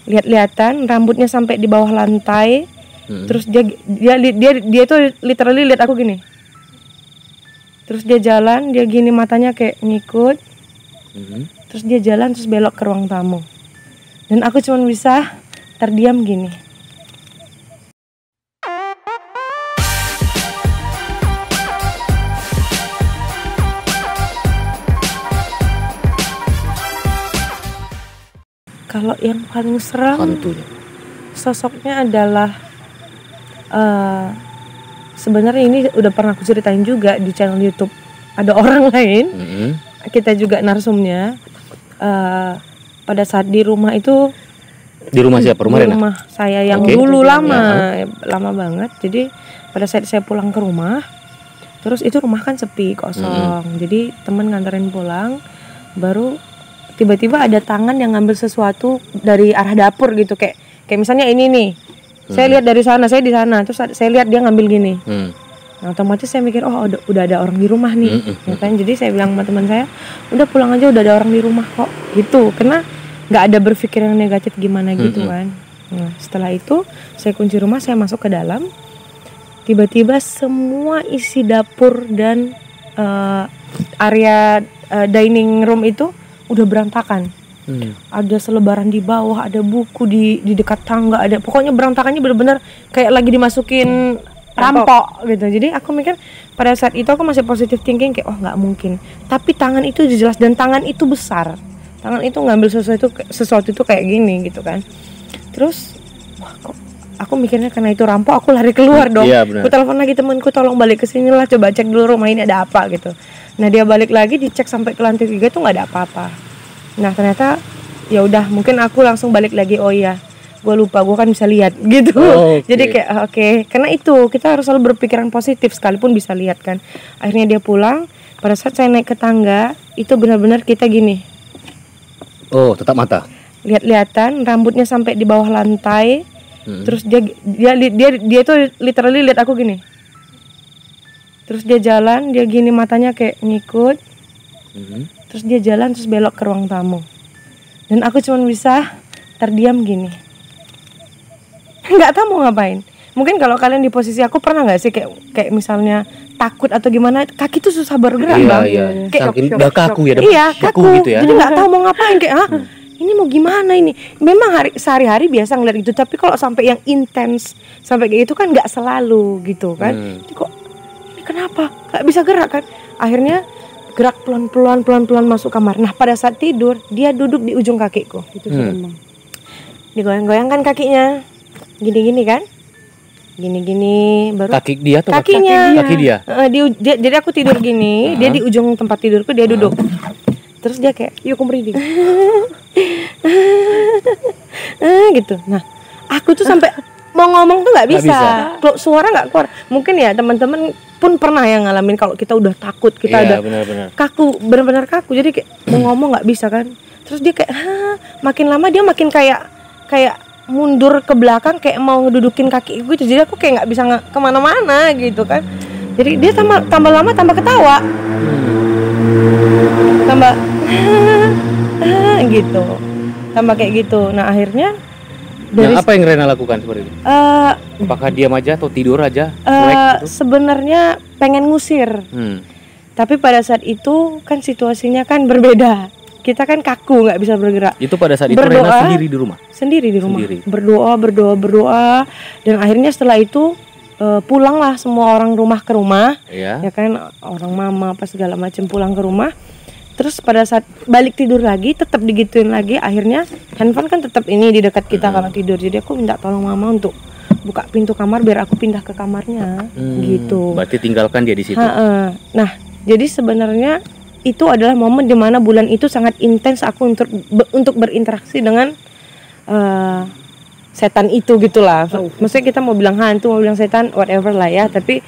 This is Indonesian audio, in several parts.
Lihat-lihatan, rambutnya sampai di bawah lantai. Terus dia tuh literally lihat aku gini. Terus dia jalan, dia gini matanya kayak ngikut. Terus dia jalan terus belok ke ruang tamu. Dan aku cuma bisa terdiam gini. Kalau yang paling seram sosoknya adalah sebenarnya ini udah pernah aku ceritain juga di channel YouTube. Ada orang lain, kita juga narsumnya. Pada saat di rumah itu, di rumah siapa? Rumah Rena? Rumah saya yang dulu lama banget. Jadi pada saat saya pulang ke rumah, terus itu rumah kan sepi, kosong. Jadi teman nganterin pulang, baru tiba-tiba ada tangan yang ngambil sesuatu dari arah dapur gitu, kayak misalnya ini nih. Saya lihat dari sana, saya di sana, terus saya lihat dia ngambil gini. Nah, otomatis saya mikir, oh udah ada orang di rumah nih. Ya kan? Jadi saya bilang sama teman saya, udah pulang aja, udah ada orang di rumah kok. Gitu. Karena nggak ada berpikir yang negatif gimana gitu kan. Nah, setelah itu saya kunci rumah, saya masuk ke dalam. Tiba-tiba semua isi dapur dan area dining room itu udah berantakan. Ada selebaran di bawah, ada buku di dekat tangga, ada pokoknya berantakannya benar-benar kayak lagi dimasukin rampok gitu. Jadi aku mikir pada saat itu aku masih positive thinking kayak nggak mungkin. Tapi tangan itu jelas dan tangan itu besar. Tangan itu ngambil sesuatu itu kayak gini gitu kan. Terus kok aku mikirnya karena itu rampok, aku lari keluar dong. Aku telepon lagi temanku, tolong balik ke sini lah, coba cek dulu rumah ini ada apa gitu. Nah dia balik lagi, dicek sampai ke lantai 3 tuh nggak ada apa-apa. Nah ternyata ya udah, mungkin aku langsung balik lagi, oh iya gue lupa, gue kan bisa lihat gitu. Jadi kayak karena itu kita harus selalu berpikiran positif sekalipun bisa lihat kan. Akhirnya dia pulang, pada saat saya naik ke tangga itu benar-benar kita gini. Tetap mata. Lihat-lihatan, rambutnya sampai di bawah lantai. Terus dia tuh literally lihat aku gini. Terus dia jalan, dia gini matanya kayak ngikut. Terus dia jalan terus belok ke ruang tamu. Dan aku cuma bisa terdiam gini. Nggak tahu mau ngapain. Mungkin kalau kalian di posisi aku, pernah nggak sih kayak misalnya takut atau gimana, kaki tuh susah bergerak bang. Kayak udah kaku ya. Iya kaku gitu ya. Jadi nggak tahu mau ngapain, kayak ini mau gimana ini. Memang sehari-hari biasa ngeliat itu, tapi kalau sampai yang intens sampai kayak gitu kan nggak selalu gitu kan. Jadi kok ini kenapa nggak bisa gerak kan? Akhirnya gerak pelan-pelan masuk kamar. Nah pada saat tidur dia duduk di ujung kakiku. Itu serem. Digoyang-goyang kan kakinya, gini-gini kan, gini-gini baru kaki dia tuh kakinya. Kaki dia. Jadi aku tidur gini, dia di ujung tempat tidurku, dia duduk. Terus dia kayak, yuk aku merinding. Gitu. Nah aku tuh sampai mau ngomong tuh nggak bisa. Suara nggak keluar. Mungkin ya teman-teman pun pernah yang ngalamin kalau kita udah takut, kita ada kaku, benar-benar kaku. Jadi kayak mau ngomong nggak bisa kan. Terus dia kayak makin lama dia makin kayak mundur ke belakang, kayak mau ngedudukin kaki gitu. Jadi aku kayak nggak bisa kemana-mana gitu kan. Jadi dia tambah lama tambah ketawa, tambah gitu, tambah kayak gitu. Nah akhirnya apa yang Rena lakukan seperti itu? Apakah diam aja atau tidur aja? Gitu? Sebenarnya pengen ngusir, tapi pada saat itu kan situasinya kan berbeda. Kita kan kaku, nggak bisa bergerak. Itu pada saat itu Rena sendiri di rumah? Sendiri di rumah. Berdoa. Dan akhirnya setelah itu pulanglah semua orang rumah ke rumah. Ya kan, orang mama apa segala macam pulang ke rumah. Terus pada saat balik tidur lagi tetap digituin lagi. Akhirnya handphone kan tetap ini di dekat kita kalau tidur. Jadi aku minta tolong mama untuk buka pintu kamar biar aku pindah ke kamarnya. Gitu. Berarti tinggalkan dia di situ. Nah, jadi sebenarnya itu adalah momen dimana bulan itu sangat intens aku untuk berinteraksi dengan setan itu gitulah. Maksudnya kita mau bilang hantu, mau bilang setan, whatever lah ya. Tapi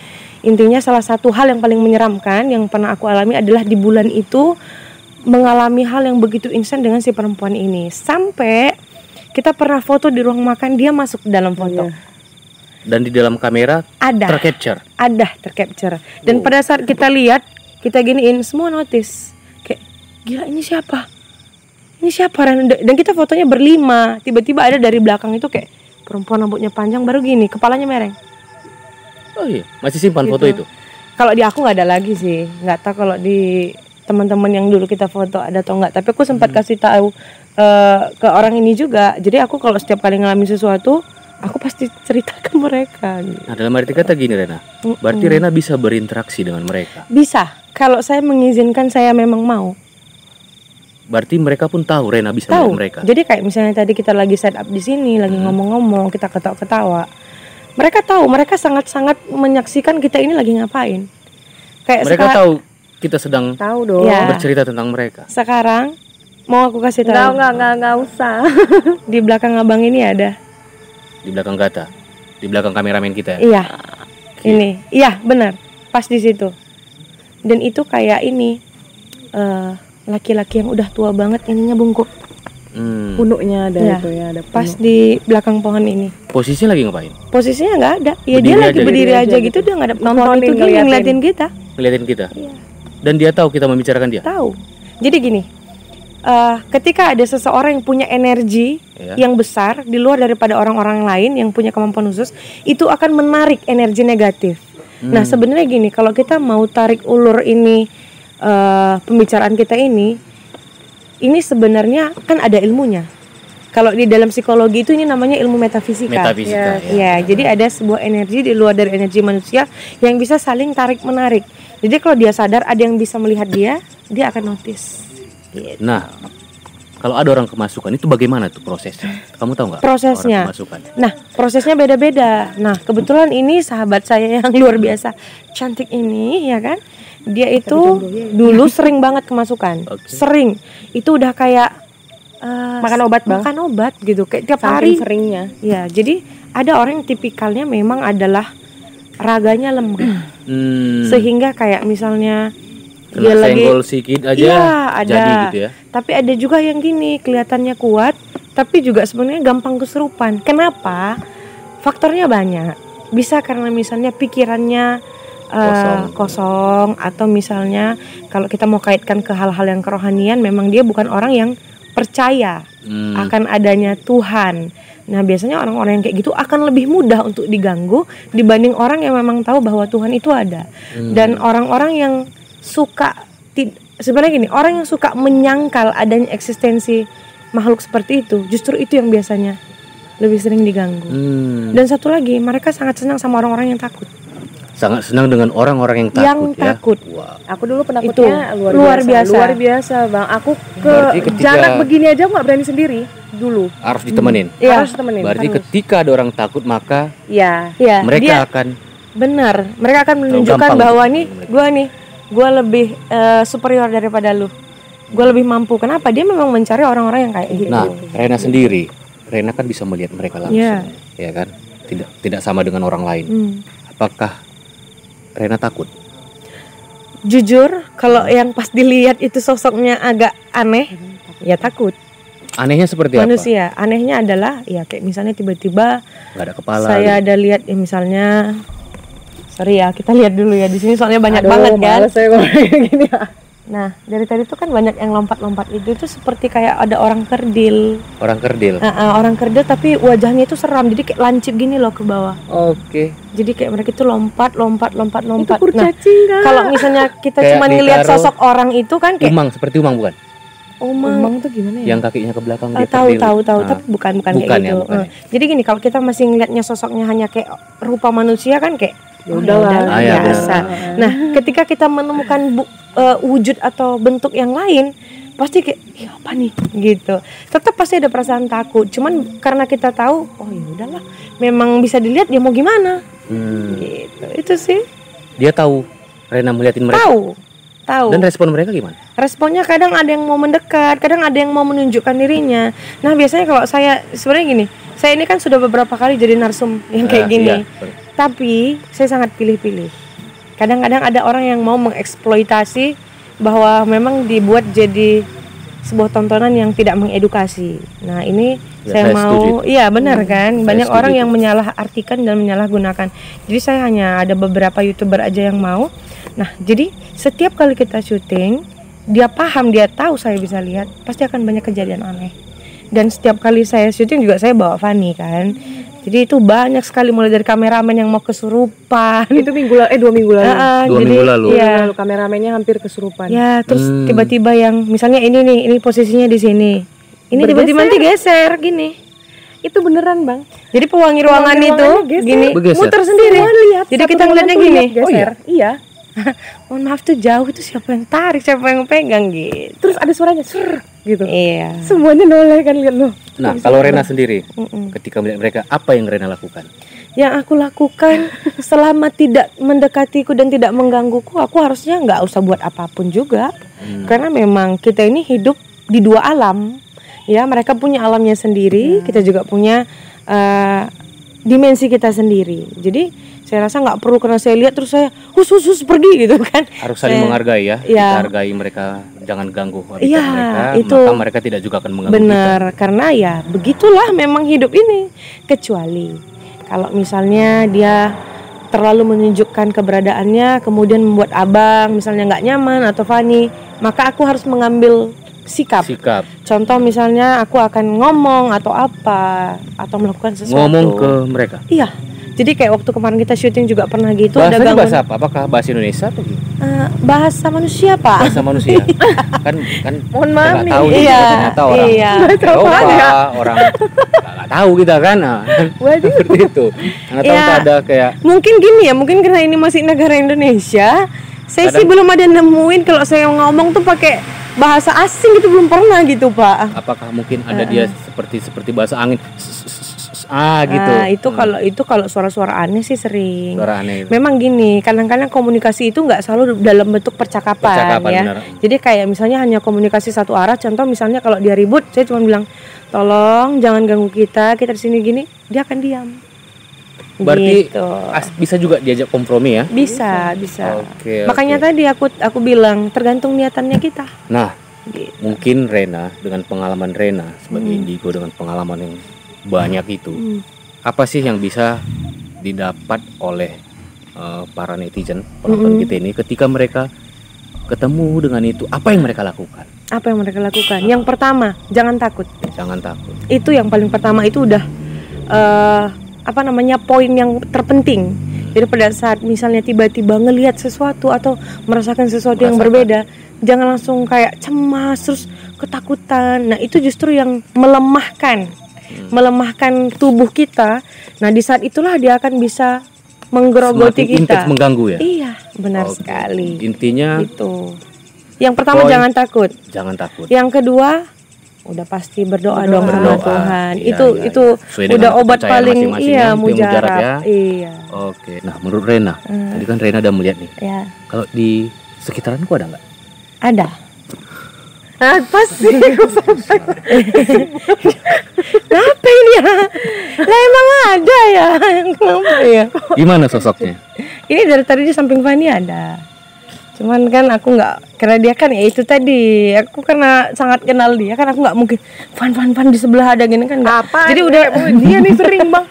intinya salah satu hal yang paling menyeramkan yang pernah aku alami adalah di bulan itu mengalami hal yang begitu instan dengan si perempuan ini. Sampai kita pernah foto di ruang makan, dia masuk dalam foto. Dan di dalam kamera tercapture. Dan pada saat kita lihat, kita giniin, semua notice. Kayak, gila ini siapa? ini siapa Rena? Dan kita fotonya berlima. Tiba-tiba ada dari belakang itu kayak perempuan rambutnya panjang baru gini, kepalanya mereng. Oh iya, masih simpan gitu. foto itu? Kalau di aku nggak ada lagi sih, nggak tahu kalau di teman-teman yang dulu kita foto ada atau nggak. Tapi aku sempat kasih tahu ke orang ini juga. Jadi aku kalau setiap kali ngalamin sesuatu, aku pasti cerita ke mereka. Gitu. Nah, dalam arti kata gini Rena, berarti Rena bisa berinteraksi dengan mereka? Bisa, kalau saya mengizinkan, saya memang mau. Berarti mereka pun tahu Rena bisa melihat mereka. Jadi kayak misalnya tadi kita lagi set up di sini, lagi ngomong-ngomong, kita ketawa-ketawa. Mereka tahu, mereka sangat-sangat menyaksikan kita ini lagi ngapain. Kayak mereka tahu kita sedang bercerita tentang mereka. Sekarang mau aku kasih tahu? Enggak usah. Di belakang abang ini ada. Di belakang Gata, di belakang kameramen kita. Iya. Ini, iya benar, pas di situ. Dan itu kayak ini. Laki-laki yang udah tua banget, ininya bungkuk. Punuknya ada itu ya, ada punuk. Pas di belakang pohon ini. Posisinya lagi ngapain? Posisinya nggak ada. Ya dia lagi berdiri aja gitu, dia nggak ada pohon itu gini ngeliatin kita. Ngeliatin kita. Iya. Dan dia tahu kita membicarakan dia. Tahu. Jadi gini, ketika ada seseorang yang punya energi yang besar di luar daripada orang-orang lain yang punya kemampuan khusus, itu akan menarik energi negatif. Nah sebenarnya gini, kalau kita mau tarik ulur ini. Pembicaraan kita ini sebenarnya kan ada ilmunya. Kalau di dalam psikologi itu ini namanya ilmu metafisika. Ya, jadi ada sebuah energi di luar dari energi manusia yang bisa saling tarik menarik. Jadi kalau dia sadar ada yang bisa melihat dia akan notice. Gitu. Nah, kalau ada orang kemasukan itu bagaimana tuh prosesnya? Kamu tahu nggak? Prosesnya. Nah, prosesnya beda-beda. Nah, kebetulan ini sahabat saya yang luar biasa cantik ini, ya kan? Dia itu dulu sering banget kemasukan. Sering. Itu udah kayak makan obat, Bang. Makan obat gitu, kayak tiap hari. Seringnya. Ya, jadi ada orang yang tipikalnya memang adalah raganya lemah. Sehingga kayak misalnya dia lagi sedikit aja ada. Jadi gitu ya. Tapi ada juga yang gini, kelihatannya kuat, tapi juga sebenarnya gampang kesurupan. Kenapa? Faktornya banyak. Bisa karena misalnya pikirannya kosong, atau misalnya kalau kita mau kaitkan ke hal-hal yang kerohanian, memang dia bukan orang yang percaya akan adanya Tuhan. Nah biasanya orang-orang yang kayak gitu akan lebih mudah untuk diganggu dibanding orang yang memang tahu bahwa Tuhan itu ada. Dan orang-orang yang suka sebenarnya gini, orang yang suka menyangkal adanya eksistensi makhluk seperti itu, justru itu yang biasanya lebih sering diganggu. Dan satu lagi, mereka sangat senang sama orang-orang yang takut. Sangat senang dengan orang-orang yang takut. Wow. Aku dulu penakutnya luar biasa, Bang. Aku jarak begini aja nggak berani sendiri dulu. Harus ditemenin. Harus ditemenin. Berarti ketika ada orang takut maka mereka akan mereka akan menunjukkan bahwa gue lebih superior daripada lu. Gue lebih mampu. Kenapa? Dia memang mencari orang-orang yang kayak gitu. Nah, Rena sendiri, Rena kan bisa melihat mereka langsung, ya kan? Tidak sama dengan orang lain. Apakah Rena takut? Jujur, kalau yang pas dilihat itu sosoknya agak aneh, ya takut. Anehnya seperti manusia. Anehnya adalah ya kayak misalnya tiba-tiba nggak ada kepala. Saya ada lihat ya misalnya, sorry ya kita lihat dulu ya di sini soalnya banyak banget kan. Gini ya. Nah dari tadi tuh kan banyak yang lompat-lompat itu seperti kayak ada orang kerdil. Orang kerdil. Orang kerdil tapi wajahnya itu seram, jadi kayak lancip gini loh ke bawah. Oke. Jadi kayak mereka itu lompat. Itu kurcaci enggak? Kalau misalnya kita cuma ngelihat sosok orang itu kan kayak seperti umang bukan? Umang tuh gimana ya? Yang kakinya ke belakang dia tahu tapi bukan kayak gitu. Ya. Jadi gini, kalau kita masih ngelihatnya sosoknya hanya kayak rupa manusia kan kayak udahlah biasa. Nah, ketika kita menemukan wujud atau bentuk yang lain, pasti kayak apa nih gitu. Tetap pasti ada perasaan takut. Cuman karena kita tahu, oh ya udahlah, memang bisa dilihat dia mau gimana. Gitu. Itu sih. Dia tahu Rena melihatin mereka. Tahu. Dan respon mereka gimana? Responnya kadang ada yang mau mendekat, kadang ada yang mau menunjukkan dirinya. Nah biasanya kalau saya sebenarnya gini, saya ini kan sudah beberapa kali jadi narsum yang kayak gini. Tapi saya sangat pilih-pilih. Kadang-kadang ada orang yang mau mengeksploitasi bahwa memang dibuat jadi sebuah tontonan yang tidak mengedukasi. Nah ini saya mau, iya benar kan. Banyak orang yang menyalahartikan dan menyalahgunakan. Jadi saya hanya ada beberapa YouTuber aja yang mau. Nah jadi setiap kali kita syuting dia paham, dia tahu saya bisa lihat, pasti akan banyak kejadian aneh. Dan setiap kali saya syuting juga saya bawa Fanny kan. Jadi itu banyak sekali, mulai dari kameramen yang mau kesurupan. Itu 2 minggu lalu. Minggu lalu. Ya, kameramennya hampir kesurupan. Ya, terus tiba-tiba yang misalnya ini posisinya di sini. Ini tiba-tiba nanti geser gini. Itu beneran, Bang. Jadi pewangi ruangan itu gini muter sendiri. Lihat, jadi kita ngeliatnya gini. Oh iya. Mohon maaf tuh jauh, itu siapa yang tarik, siapa yang pegang gitu. Terus ada suaranya ser gitu. Iya. Semuanya noleh kan, lihat loh. Nah, kalau Rena sendiri ketika melihat mereka, apa yang Rena lakukan? Yang aku lakukan selama tidak mendekatiku dan tidak menggangguku, aku harusnya nggak usah buat apapun juga. Karena memang kita ini hidup di 2 alam. Ya, mereka punya alamnya sendiri, kita juga punya dimensi kita sendiri. Jadi saya rasa nggak perlu karena saya lihat terus saya khusus pergi gitu kan. Harus saling menghargai ya. Kita hargai mereka, jangan ganggu habitat mereka, maka mereka tidak juga akan mengganggu kita. Karena ya begitulah memang hidup ini. Kecuali kalau misalnya dia terlalu menunjukkan keberadaannya, kemudian membuat abang misalnya nggak nyaman atau Fanny, maka aku harus mengambil sikap. Contoh misalnya aku akan ngomong atau apa, atau melakukan sesuatu. Ngomong ke mereka? Iya. Jadi kayak waktu kemarin kita syuting juga pernah gitu. Bahasanya bahasa apa? Apakah bahasa Indonesia atau gimana? Bahasa manusia, Pak. Bahasa manusia. kan mohon maaf nih. Tahu ternyata orang Eropa, orang nggak tahu kita kan. Seperti itu. Karena tahu ada kayak. Mungkin gini ya, mungkin karena ini masih negara Indonesia. Saya sih belum ada nemuin kalau saya ngomong tuh pakai bahasa asing, itu belum pernah gitu, Pak. Apakah mungkin ada dia seperti bahasa angin? Gitu. Itu kalau suara-suara aneh sih sering. Suara aneh. Memang gini, kadang-kadang komunikasi itu nggak selalu dalam bentuk percakapan ya. Benar. Jadi kayak misalnya hanya komunikasi satu arah. Contoh misalnya kalau dia ribut, saya cuma bilang, tolong jangan ganggu kita di sini gini, dia akan diam. Berarti gitu. Bisa juga diajak kompromi ya? Bisa. Okay. Makanya tadi aku bilang tergantung niatannya kita. Nah, gitu. Mungkin Rena dengan pengalaman Rena sebagai indigo dengan pengalaman yang banyak itu, apa sih yang bisa didapat oleh para netizen penonton kita ini ketika mereka ketemu dengan itu? Apa yang mereka lakukan? Yang pertama, jangan takut. Itu yang paling pertama, itu udah poin yang terpenting. Jadi pada saat misalnya tiba-tiba ngelihat sesuatu atau merasakan sesuatu yang berbeda, jangan langsung kayak cemas terus ketakutan. Nah, itu justru yang melemahkan tubuh kita. Nah, di saat itulah dia akan bisa menggerogoti kita. Mengganggu ya? Iya, benar sekali. Intinya itu. Yang pertama jangan takut. Yang kedua, udah pasti berdoa dong sama Tuhan. Itu udah obat paling mujarab ya. Iya. Oke. Nah, menurut Rena, tadi kan Rena udah melihat nih. Iya. Kalau di sekitaranku ada nggak? Ada. Apa sih? Kenapa ini ya? Lah emang ada ya? Kenapa ya? Gimana sosoknya? Ini dari tadi di samping Fanny ada. Cuman kan aku nggak, karena dia kan ya itu tadi. Aku karena sangat kenal dia kan, aku nggak mungkin Fan di sebelah ada gini kan. Apa? Jadi udah dia nih sering Bang.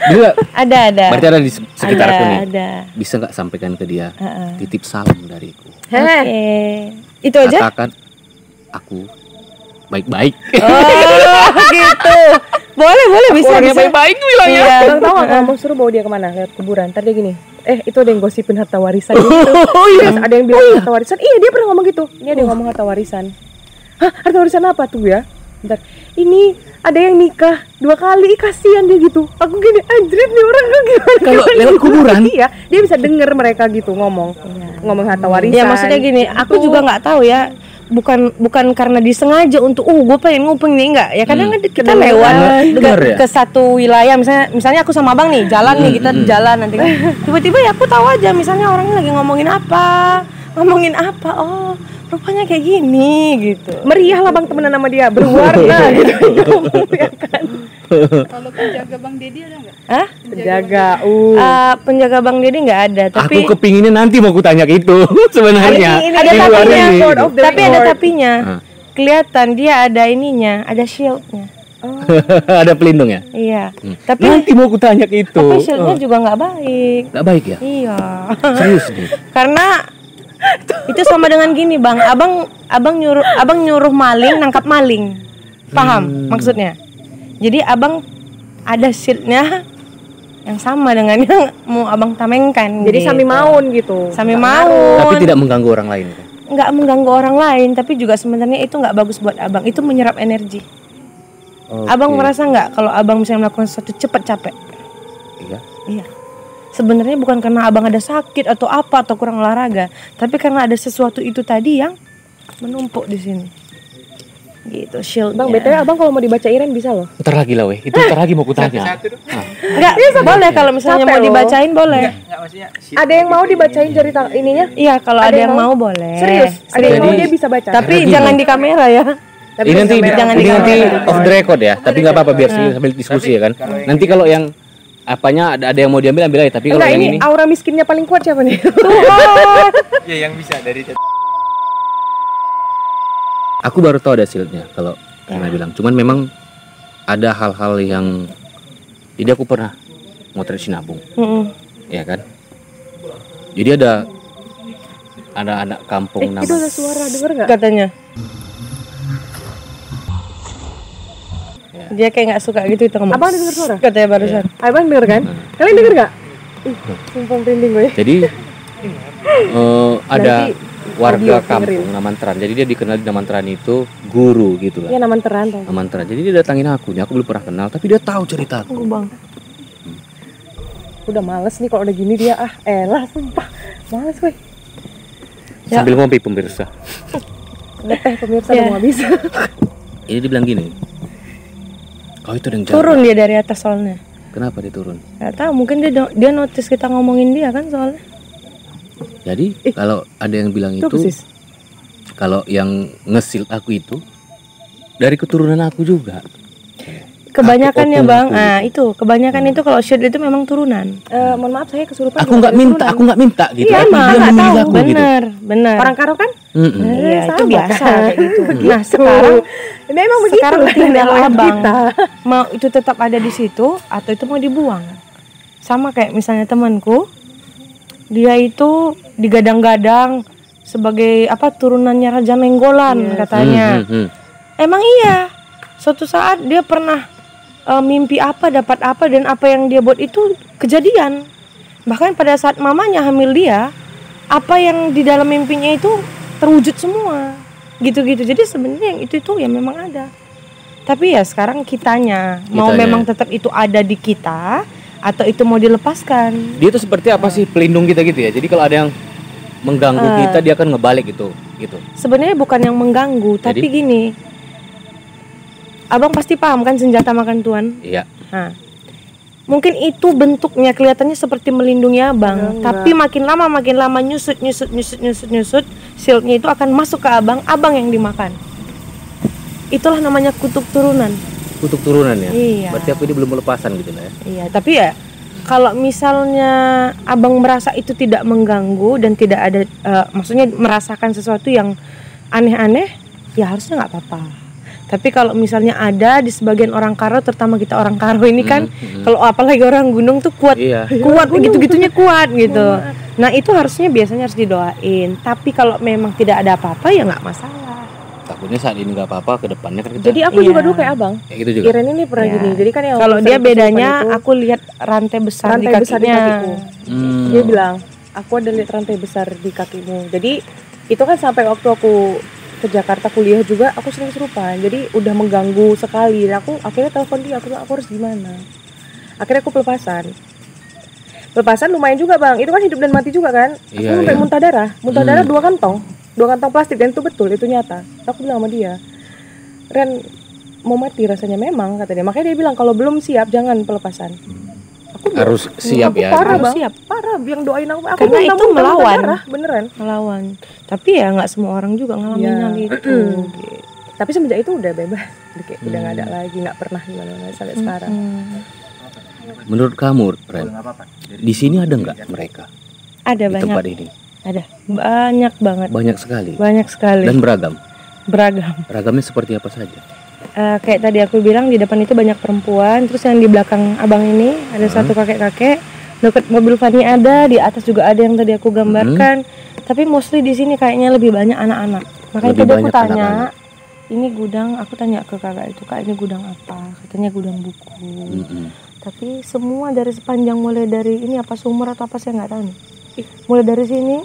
Udah. Ada. Berarti ada di sekitar aku nih. Ada. Bisa nggak sampaikan ke dia? Titip salam dariku. Oke. Itu aja? Katakan aku baik-baik. Oh gitu. Boleh bisa. Baik-baik bilangnya. Iya. Tahu nggak kalau mau suruh bawa dia kemana? Lihat kuburan. Tadi gini. Itu ada yang gosipin harta warisan gitu. Terus ada yang bilang harta warisan. Iya, dia pernah ngomong gitu. Ini ada yang ngomong harta warisan. Hah, harta warisan apa tuh ya? Bentar. Ini ada yang nikah 2 kali, kasihan dia gitu. Aku gini, anjrit nih orang gimana? Kalau lewat kuburan? Iya, dia bisa denger mereka gitu ngomong harta warisan. Ya maksudnya gini, aku juga nggak tahu ya. Bukan karena disengaja untuk gue pengen nguping nih, enggak ya, kadang kita lewat ke satu wilayah, misalnya aku sama abang nih jalan nih, kita jalan nanti tiba-tiba ya aku tahu aja misalnya orangnya lagi ngomongin apa, oh rupanya kayak gini gitu. Meriah lah Bang temenan sama dia, berwarna gitu. Ya kan? Kalau penjaga Bang Dedi ada nggak? Penjaga Bang Dedi nggak ada. Tapi aku kepinginnya nanti mau kutanya gitu sebenarnya. Ada tapinya. Tapi ada tapinya. Kelihatan dia ada ininya, ada shieldnya. Ada pelindung ya? Iya. Tapi nanti mau kutanya itu. Tapi shieldnya juga nggak baik. Nggak baik ya? Iya. Serius nih? Karena Itu sama dengan gini bang, abang nyuruh maling nangkap maling, paham maksudnya? Jadi abang ada shieldnya yang sama dengan yang mau abang tamengkan. Jadi gitu. sami maun gitu. Sami maun. Tapi tidak mengganggu orang lain. Nggak mengganggu orang lain, tapi juga sebenarnya itu nggak bagus buat abang. Itu menyerap energi. Abang merasa nggak kalau abang misalnya melakukan sesuatu cepat capek? Iya. Sebenarnya bukan karena abang ada sakit atau apa atau kurang olahraga, tapi karena ada sesuatu itu tadi yang menumpuk di sini. Gitu, shield. Bang, BTW abang kalau mau dibaca Iren bisa loh. Ntar lagi lah weh, itu ntar lagi mau kutanya. Enggak, boleh kalau misalnya mau dibacain boleh. Ada yang mau dibacain jari ininya? Iya, kalau ada yang mau boleh. Serius? Ada yang mau dia bisa baca. Tapi jangan di kamera ya. Ini nanti off the record ya, tapi nggak apa-apa biar sambil diskusi ya kan. Nanti kalau yang apanya ada yang mau diambil ambil aja, tapi kalau yang ini aura miskinnya paling kuat siapa nih? Ya yang bisa dari aku baru tahu ada shieldnya kalau Rena bilang. Cuman memang ada hal-hal yang jadi aku pernah motret Sinabung, ya kan. Jadi ada anak kampung itu ada suara, denger nggak? Katanya. Dia kayak nggak suka gitu itu ngomong. Abang denger suara? Katanya barusan. Abang denger kan? Kalian denger nggak? Sumpah merinding gue. Jadi ada warga kampung Namantran. Jadi dia dikenal di Namantran itu guru gitu lah. Iya, Namantran. Namantran. Jadi dia datangin aku belum pernah kenal, tapi dia tahu cerita aku. Bang. Udah males nih kalau udah gini dia elah sumpah. Males gue. Sambil ngopi pemirsa. Ngeteh pemirsa udah mau habis. Ini dibilang gini. Kau itu yang turun dia dari atas soalnya. Kenapa dia turun? Gak tahu, mungkin dia notice kita ngomongin dia kan soalnya. Jadi kalau ada yang bilang itu kalau yang nge-shield aku itu dari keturunan aku juga. Kebanyakan ya bang, itu kebanyakan itu kalau shield itu memang turunan. Mohon maaf saya kesurupan. Aku nggak minta gitu. Iya, dia memilih aku gitu. Benar. Orang Karo kan? Iya, itu biasa kayak gitu. Nah sekarang ini emang begitu. Sekarang tinggal abang mau itu tetap ada di situ atau itu mau dibuang. Sama kayak misalnya temanku, dia itu digadang-gadang sebagai turunannya Raja Nenggolan katanya. Emang iya. Suatu saat dia pernah mimpi apa, dapat apa, dan apa yang dia buat itu kejadian. Bahkan pada saat mamanya hamil dia, apa yang di dalam mimpinya itu terwujud semua. Gitu-gitu. Jadi sebenarnya yang itu ya memang ada. Tapi ya sekarang kitanya mau memang tetap itu ada di kita atau itu mau dilepaskan. Dia itu seperti apa sih, pelindung kita gitu ya. Jadi kalau ada yang mengganggu kita, dia akan ngebalik gitu. Sebenarnya bukan yang mengganggu, tapi gini. Abang pasti paham kan senjata makan tuan? Iya. Nah, mungkin itu bentuknya kelihatannya seperti melindungi abang, tapi makin lama nyusut, shieldnya itu akan masuk ke abang yang dimakan. Itulah namanya kutuk turunan. Kutuk turunan ya? Iya. Berarti aku ini belum melepasan gitu lah ya? Iya, tapi ya kalau misalnya abang merasa itu tidak mengganggu dan tidak ada, maksudnya merasakan sesuatu yang aneh-aneh, ya harusnya nggak apa-apa. Tapi kalau misalnya ada di sebagian orang Karo, terutama kita orang Karo ini kan, kalau apalagi orang gunung tuh kuat gitu-gitunya kuat gitu. Nah itu biasanya harus didoain. Tapi kalau memang tidak ada apa-apa ya nggak masalah. Takutnya saat ini nggak apa-apa, ke depannya kan kita. Jadi aku juga dulu kayak abang. Kayak gitu juga. Iren ini pernah gini. Jadi kan kalau dia bedanya, aku lihat rantai besar di kakinya. Dia bilang, aku ada lihat rantai besar di kakimu. Jadi itu kan sampai waktu aku ke Jakarta kuliah juga aku sering kesurupan, jadi udah mengganggu sekali. Dan aku akhirnya telepon dia, aku harus gimana. Akhirnya aku pelepasan lumayan juga bang, itu kan hidup dan mati juga kan. Aku sampai muntah darah 2 kantong plastik, dan itu betul, itu nyata. Aku bilang sama dia, Ren mau mati rasanya memang, kata dia. Makanya dia bilang kalau belum siap jangan pelepasan. Aku harus siap ya. Parah yang doain aku karena itu melawan darah, beneran melawan. Tapi ya nggak semua orang juga ngalamin hal itu gitu. Tapi semenjak itu udah bebas, udah nggak ada lagi, nggak pernah gimana sampai sekarang. Menurut kamu Ren, di sini ada nggak mereka? Ada di banyak tempat ini. Ada banyak banget, banyak sekali dan beragam. Beragamnya seperti apa saja? Kayak tadi aku bilang, di depan itu banyak perempuan, terus yang di belakang abang ini ada satu kakek-kakek, dekat mobil Fani ada, di atas juga ada yang tadi aku gambarkan. Tapi mostly di sini kayaknya lebih banyak anak-anak. Makanya tadi aku tanya, ini gudang, aku tanya ke kakak itu, Kak ini gudang apa? Katanya gudang buku. Tapi semua dari sepanjang mulai dari ini apa sumur atau apa saya nggak tahu nih. Mulai dari sini,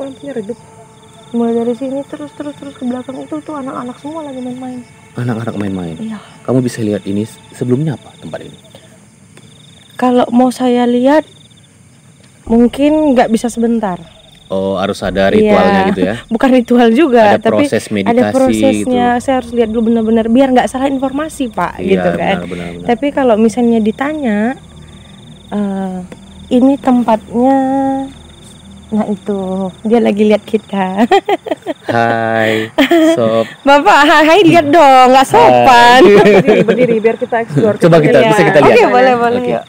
mulai dari sini terus ke belakang itu tuh anak-anak semua lagi main-main. Anak-anak main-main. Iya. Kamu bisa lihat ini sebelumnya apa tempat ini? Kalau mau saya lihat, mungkin nggak bisa sebentar. Oh, harus ada ritualnya gitu ya? Bukan ritual juga, ada tapi proses meditasi ada prosesnya. gitu. Saya harus lihat dulu benar-benar biar nggak salah informasi, Pak, Iya, gitu kan. Benar. Tapi kalau misalnya ditanya, ini tempatnya, nah itu dia lagi lihat kita. Hai, sob. Bapak, hai lihat dong, nggak sopan. Berdiri biar kita explore. Coba bisa kita lihat. Oke, boleh. Yuk.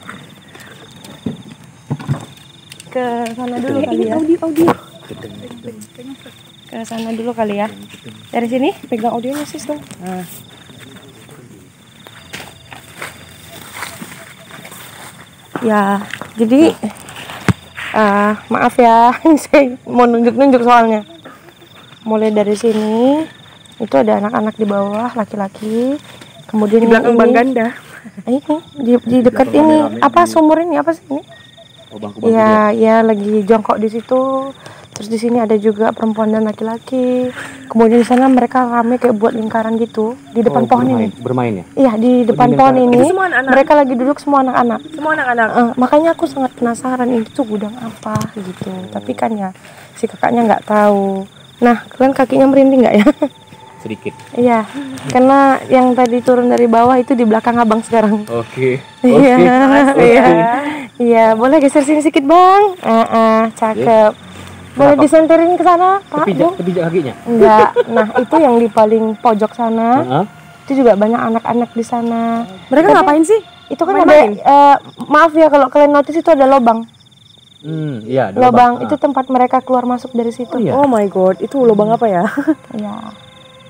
Ke sana dulu kali ya. Audio. Ke sana dulu kali ya. Dari sini pegang audionya sis dong. Nah. Ya, jadi maaf ya, saya mau nunjuk-nunjuk soalnya. Mulai dari sini itu ada anak-anak di bawah, laki-laki. Kemudian di belakang Bang Ganda. Ini di dekat ini apa sumur ini apa sih ini? Ya lagi jongkok di situ. Terus di sini ada juga perempuan dan laki-laki. Kemudian di sana mereka rame kayak buat lingkaran gitu di depan pohon ini. Bermain ya? Iya, di depan pohon ini. Semua anak-anak. Mereka lagi duduk semua anak-anak. Semua anak-anak. Makanya aku sangat penasaran ini tuh gudang apa gitu. Tapi kan ya si kakaknya nggak tahu. Nah, kalian kakinya merinding nggak ya? Sedikit. Iya, karena yang tadi turun dari bawah itu di belakang abang sekarang. Oke. Iya, boleh geser sini sedikit bang. Cakep. Boleh disenterin ke sana, Pak? Kepijak kakinya? Enggak. Nah, itu yang di paling pojok sana. Itu juga banyak anak-anak di sana. Mereka ngapain sih? Itu kan ada. Maaf ya kalau kalian notice itu ada lubang. Iya. Lubang itu tempat mereka keluar masuk dari situ. Oh my god, itu lubang apa ya? Iya.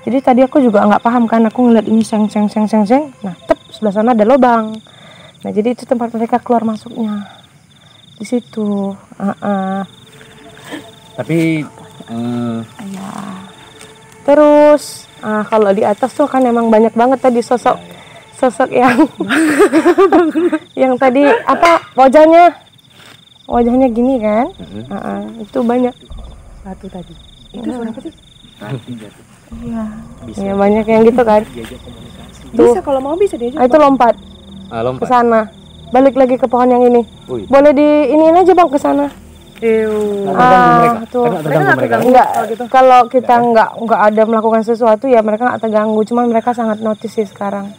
Jadi tadi aku juga nggak paham kan, aku ngeliat ini seng. Nah, sebelah sana ada lubang. Nah, jadi itu tempat mereka keluar masuknya. Di situ. Tapi Ya. Terus, kalau di atas tuh kan emang banyak banget tadi sosok yang yang tadi apa wajahnya gini kan? Itu banyak. Satu tadi. Itu suara apa sih? Iya. Ya banyak yang gitu kan. Bisa kalau mau bisa diajak. Itu lompat. Ke sana. Balik lagi ke pohon yang ini. Boleh di iniin aja Bang ke sana. Enggak. Kalau kita enggak ada melakukan sesuatu ya mereka enggak terganggu. Cuman mereka sangat notice sih sekarang.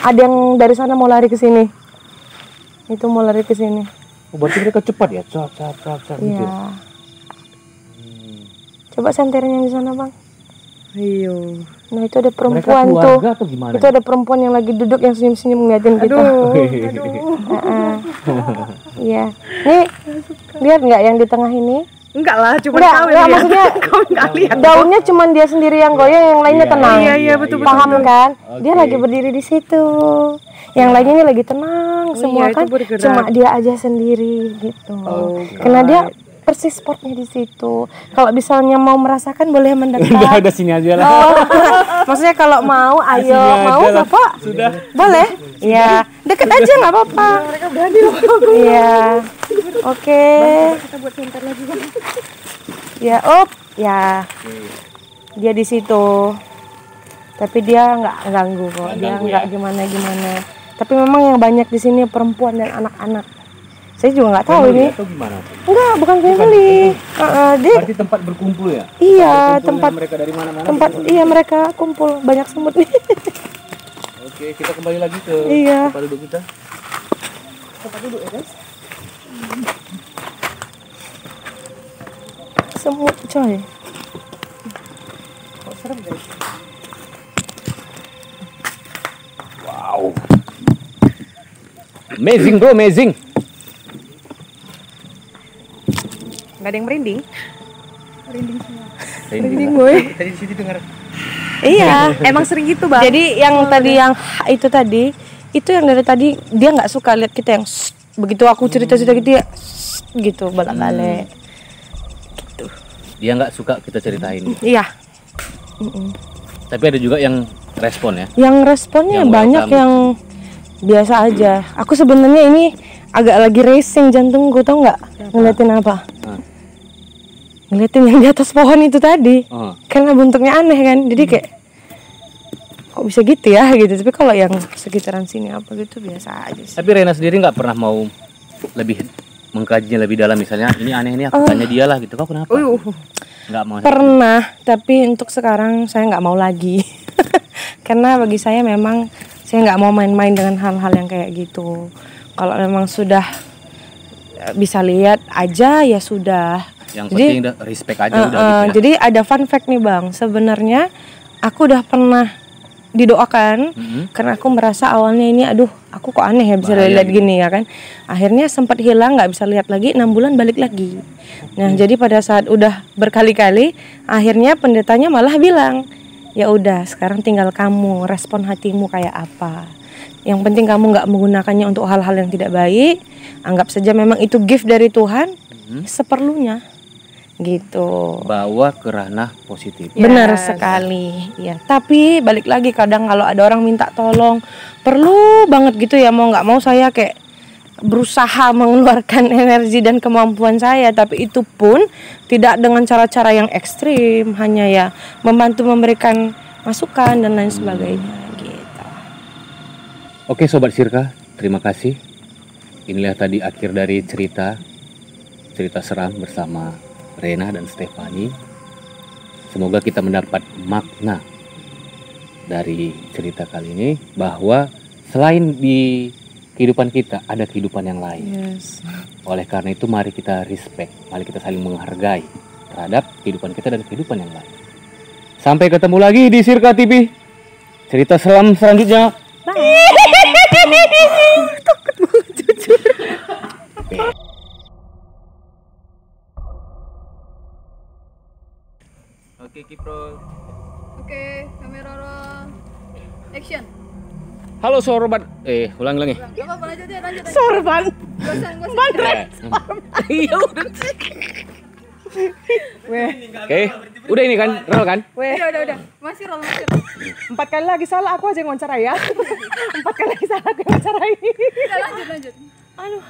Ada yang dari sana mau lari ke sini. Itu mau lari ke sini. Berarti mereka cepat ya? Cap gitu. Iya. Coba senterin yang di sana, Bang. Ayo. Nah, itu ada perempuan tuh. Itu ada perempuan yang lagi duduk yang senyum-senyum ngeliatin kita. Iya. Nih, lihat nggak yang di tengah ini? Enggak lah, cuma enggak, maksudnya daunnya cuma dia sendiri yang goyang, yang lainnya tenang. Iya, betul. Paham kan? Dia lagi berdiri di situ. Yang lainnya ini lagi tenang semua kan. Cuma dia aja sendiri gitu. Karena dia persis spotnya di situ. Kalau misalnya mau merasakan boleh mendekat. Udah sini aja lah. Maksudnya kalau mau, ayo mau Bapak. Sudah. Boleh? Iya. Deket aja nggak apa-apa. Mereka berani loh. Iya. Oke. Kita buat center lagi Bang. Ya, ya. Dia di situ. Tapi dia nggak ganggu kok. Dia nggak gimana. Tapi memang yang banyak di sini perempuan dan anak-anak. Saya juga nggak tahu ini. Enggak, bukan family. Dia berarti tempat berkumpul ya? Iya, tempat mereka dari mana-mana. Tempat iya mereka kumpul, banyak semut nih. Oke, kita kembali lagi ke tempat duduk kita. Tempat duduk ya, guys. Semut coy. Kok serem guys. Wow. Amazing bro, amazing. Gak ada yang merinding? Merinding semua. Merinding gue. Tadi di situ dengar. Iya, emang sering gitu Bang. Jadi yang tadi itu yang dari tadi dia nggak suka lihat kita yang begitu aku cerita gitu ya gitu balik-balik. Gitu. Dia nggak suka kita ceritain. Iya. Tapi ada juga yang respon ya. Yang responnya yang banyak yang biasa aja. Aku sebenarnya ini agak lagi racing jantungku, tau nggak? Ngeliatin apa? Ngeliatin yang di atas pohon itu tadi. Karena bentuknya aneh kan. Jadi kayak kok bisa gitu ya gitu. Tapi kalau yang sekitaran sini apa gitu biasa aja sih. Tapi Rena sendiri nggak pernah mau lebih mengkajinya lebih dalam, misalnya ini aneh ini aku tanya dia lah gitu. Kok kenapa? Nggak mau. Pernah, tapi untuk sekarang saya nggak mau lagi. Karena bagi saya memang saya nggak mau main-main dengan hal-hal yang kayak gitu. Kalau memang sudah bisa lihat aja ya sudah. Yang penting respect aja udah gitu ya. Jadi ada fun fact nih Bang. Sebenarnya aku udah pernah didoakan karena aku merasa awalnya ini aduh aku kok aneh ya bisa lihat gini ya kan. Akhirnya sempat hilang, nggak bisa lihat lagi, 6 bulan balik lagi. Nah jadi pada saat udah berkali-kali akhirnya pendetanya malah bilang ya udah sekarang tinggal kamu respon hatimu kayak apa. Yang penting kamu nggak menggunakannya untuk hal-hal yang tidak baik. Anggap saja memang itu gift dari Tuhan seperlunya gitu. Bawa ke ranah positif. Benar sekali. Ya, tapi balik lagi kadang kalau ada orang minta tolong, perlu banget gitu ya, mau nggak mau saya kayak berusaha mengeluarkan energi dan kemampuan saya, tapi itu pun tidak dengan cara-cara yang ekstrim, hanya ya membantu memberikan masukan dan lain sebagainya gitu. Oke Sobat Sirka, terima kasih. Inilah tadi akhir dari cerita seram bersama Rena dan Stefani. Semoga kita mendapat makna dari cerita kali ini, bahwa selain di kehidupan kita ada kehidupan yang lain. Oleh karena itu mari kita respect, mari kita saling menghargai terhadap kehidupan kita dan kehidupan yang lain. Sampai ketemu lagi di Sirka TV. Cerita seram selanjutnya. Takut banget jujur. Oke, Kipro. Oke, kamera roll. Action. Halo sorban. Ulang-ulang. Gak apa-apa, lanjut ya, lanjut. Sorban. Iya udah. Oke, udah ini kan, roll kan? Udah. Masih roll, masih. 4 kali lagi salah aku aja yang wawancara ya. 4 kali lagi salah aku yang wawancara ini. Udah lanjut. Aduh.